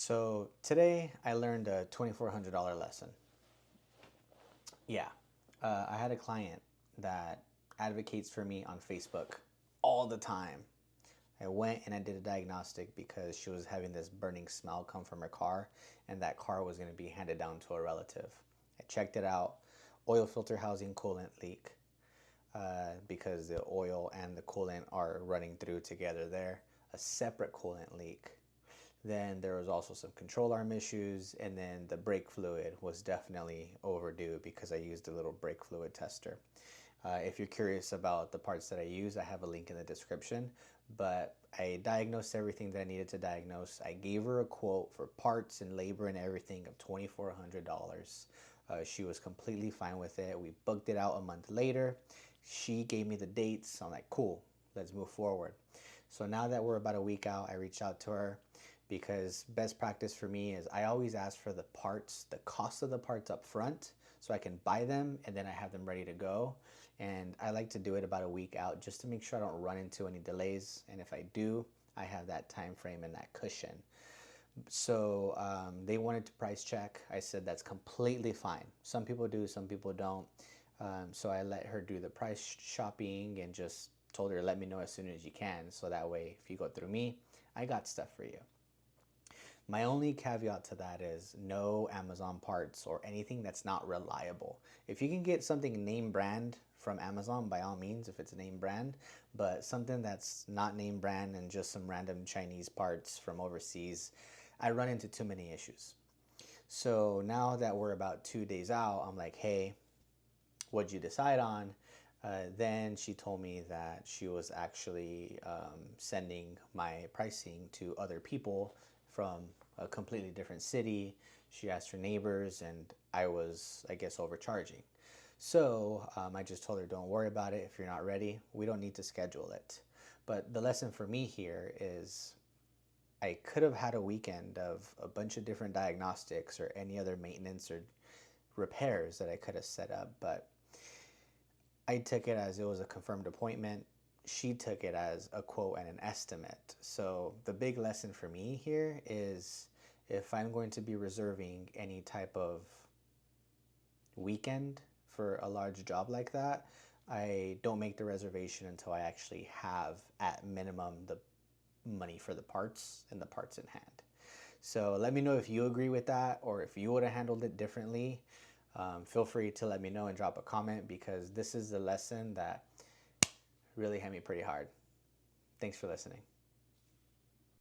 So today I learned a $2,400 lesson. Yeah, I had a client that advocates for me on Facebook all the time. I went and I did a diagnostic because she was having this burning smell come from her car, and that car was going to be handed down to a relative. I checked it out. Oil filter housing coolant leak, because the oil and the coolant are running through together there. A separate coolant leak. Then there was also some control arm issues, and then the brake fluid was definitely overdue because I used a little brake fluid tester. If you're curious about the parts that I use, I have a link in the description. But I diagnosed everything that I needed to diagnose. I gave her a quote for parts and labor and everything of $2,400. She was completely fine with it. We booked it out a month later. She gave me the dates. I'm like, cool, let's move forward. So now that we're about a week out, I reached out to her because best practice for me is I always ask for the parts, the cost of the parts up front, so I can buy them and then I have them ready to go. And I like to do it about a week out just to make sure I don't run into any delays. And if I do, I have that time frame and that cushion. So they wanted to price check. I said that's completely fine. Some people do, some people don't. So I let her do the price shopping and just told her, let me know as soon as you can. So that way, if you go through me, I got stuff for you. My only caveat to that is no Amazon parts or anything that's not reliable. If you can get something name brand from Amazon, by all means, if it's a name brand, but something that's not name brand and just some random Chinese parts from overseas, I run into too many issues. So now that we're about 2 days out, I'm like, hey, what'd you decide on? Then she told me that she was actually sending my pricing to other people from a completely different city. She asked her neighbors, and I was, I guess, overcharging. So I just told her, don't worry about it. If you're not ready, we don't need to schedule it. But the lesson for me here is I could have had a weekend of a bunch of different diagnostics or any other maintenance or repairs that I could have set up, but I took it as it was a confirmed appointment. She took it as a quote and an estimate. So the big lesson for me here is if I'm going to be reserving any type of weekend for a large job like that, I don't make the reservation until I actually have at minimum the money for the parts and the parts in hand. So let me know if you agree with that or if you would have handled it differently. Feel free to let me know and drop a comment because this is the lesson that really hit me pretty hard. Thanks for listening.